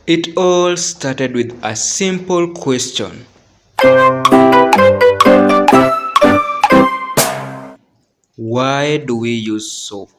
It all started with a simple question. Why do we use soap?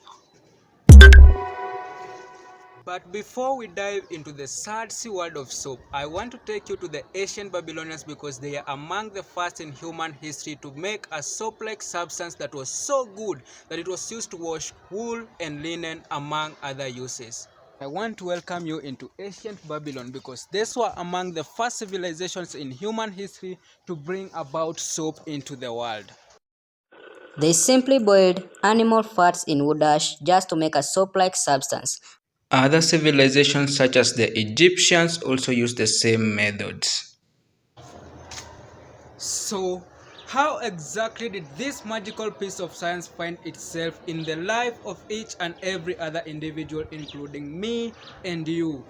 But before we dive into the sad sea world of soap, I want to take you to the ancient Babylonians because they are among the first in human history to make a soap-like substance that was so good that it was used to wash wool and linen among other uses. I want to welcome you into ancient Babylon because these were among the first civilizations in human history to bring about soap into the world. They simply boiled animal fats in wood ash just to make a soap-like substance. Other civilizations such as the Egyptians also used the same methods. So, how exactly did this magical piece of science find itself in the life of each and every other individual, including me and you?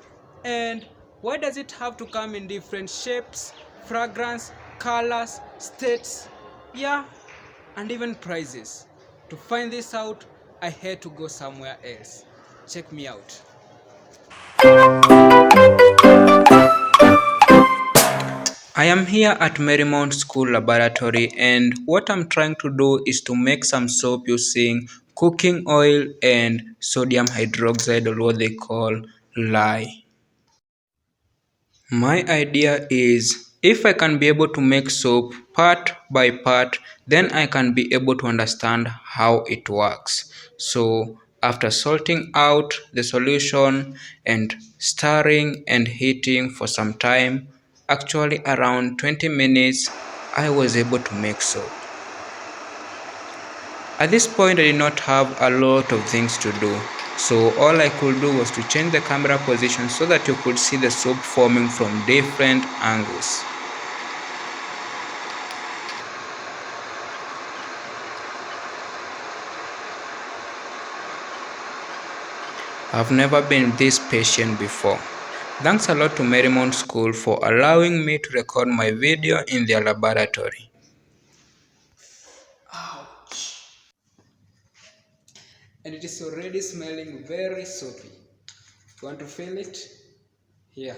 And why does it have to come in different shapes, fragrance, colors, states, yeah, and even prices? To find this out, I had to go somewhere else. Check me out. I am here at Marymount School Laboratory, and what I'm trying to do is to make some soap using cooking oil and sodium hydroxide, or what they call lye. My idea is if I can be able to make soap part by part, then I can be able to understand how it works. So, after salting out the solution and stirring and heating for some time, actually around 20 minutes, I was able to make soap. At this point, I did not have a lot of things to do, so all I could do was to change the camera position so that you could see the soap forming from different angles. I've never been this patient before. Thanks a lot to Marymount School for allowing me to record my video in their laboratory. And it is already smelling very soapy. You want to feel it? Here.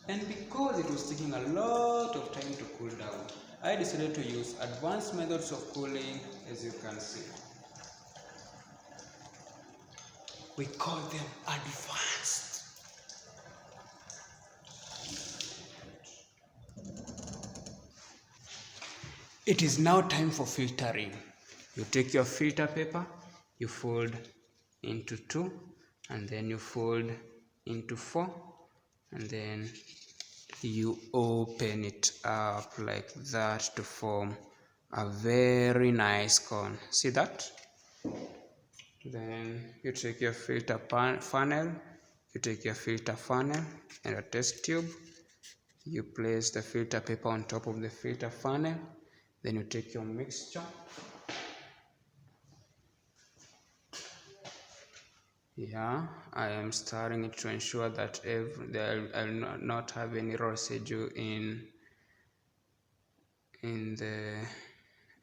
And because it was taking a lot of time to cool down, I decided to use advanced methods of cooling, as you can see. We call them advanced. It is now time for filtering. You take your filter paper, you fold into two, and then you fold into four, and then you open it up like that to form a very nice cone. See that? Then you take your funnel, you take your filter funnel and a test tube. You place the filter paper on top of the filter funnel. Then you take your mixture. Yeah, I am stirring it to ensure that I'll not have any residue in the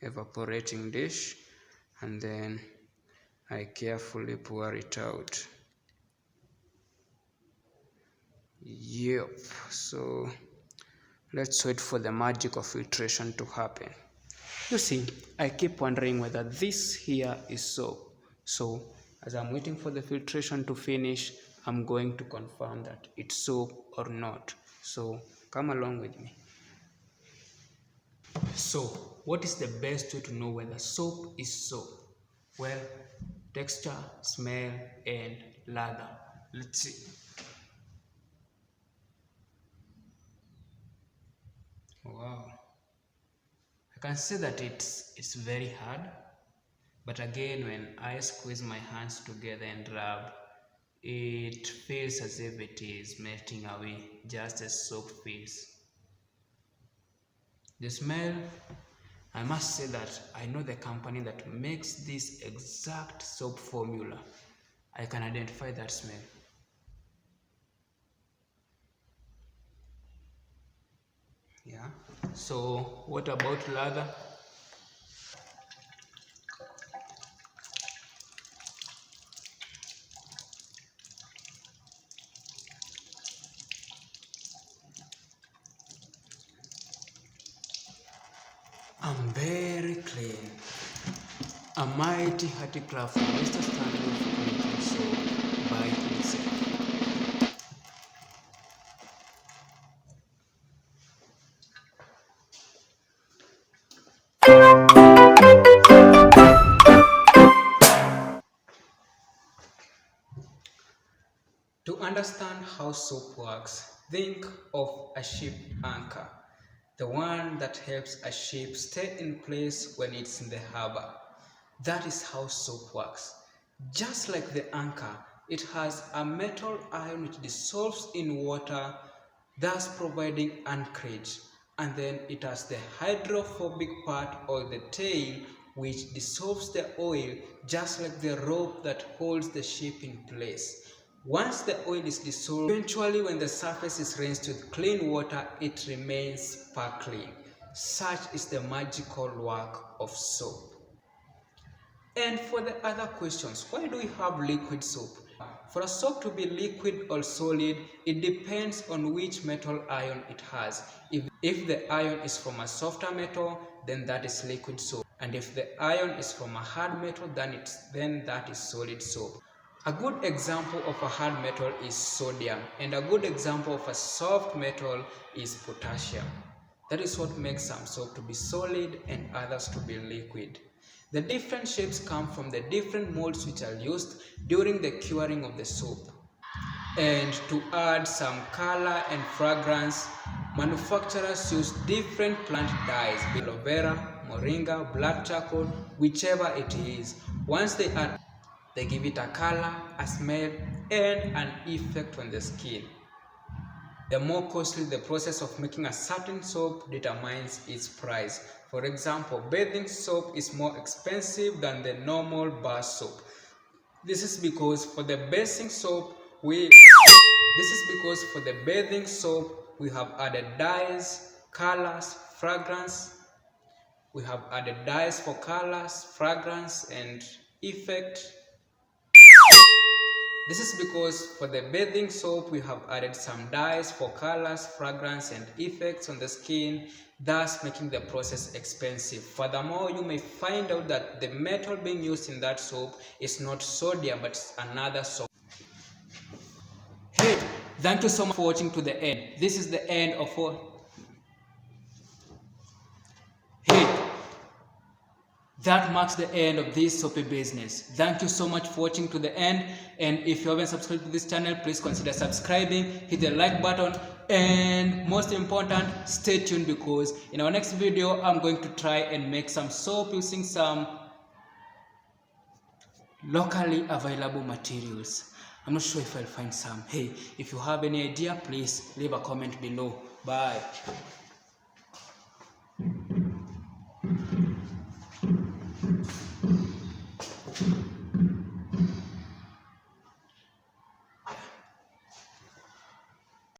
evaporating dish, and then I carefully pour it out. Yep, so let's wait for the magic of filtration to happen. You see, I keep wondering whether this here is soap. So, as I'm waiting for the filtration to finish, I'm going to confirm that it's soap or not. So, come along with me. So, what is the best way to know whether soap is soap? Well, texture, smell, and lather. Let's see. Wow. I can see that it's very hard, but again, when I squeeze my hands together and rub, it feels as if it is melting away, just as soap feels. The smell, I must say that I know the company that makes this exact soap formula. I can identify that smell. Yeah, So what about lather? I'm very clean. A mighty hearty clap for Mr. Stanley for creating so by himself. To understand how soap works, think of a ship anchor, the one that helps a ship stay in place when it's in the harbor. That is how soap works. Just like the anchor, it has a metal ion which dissolves in water, thus providing anchorage. And then it has the hydrophobic part or the tail which dissolves the oil, just like the rope that holds the ship in place. Once the oil is dissolved, eventually when the surface is rinsed with clean water, it remains sparkling. Such is the magical work of soap. And for the other questions, why do we have liquid soap? For a soap to be liquid or solid, it depends on which metal ion it has. If the ion is from a softer metal, then that is liquid soap. And if the ion is from a hard metal, then that is solid soap. A good example of a hard metal is sodium, and a good example of a soft metal is potassium. That is what makes some soap to be solid and others to be liquid. The different shapes come from the different molds which are used during the curing of the soap. And to add some color and fragrance, manufacturers use different plant dyes, aloe vera, moringa, black charcoal, whichever it is. Once they add, they give it a color, a smell, and an effect on the skin. The more costly the process of making a certain soap determines its price. For example, bathing soap is more expensive than the normal bar soap. This is because for the bathing soap we have added dyes, colors, fragrance. We have added dyes for colors, fragrance, and effect. This is because for the bathing soap we have added some dyes for colors, fragrance, and effects on the skin, thus making the process expensive. Furthermore, you may find out that the metal being used in that soap is not sodium but another soap. Hey, thank you so much for watching to the end. This is the end of That marks the end of this soapy business. Thank you so much for watching to the end, and if you haven't subscribed to this channel, please consider subscribing, hit the like button, and most important, stay tuned because in our next video I'm going to try and make some soap using some locally available materials. I'm not sure if I'll find some. Hey, if you have any idea, please leave a comment below. Bye.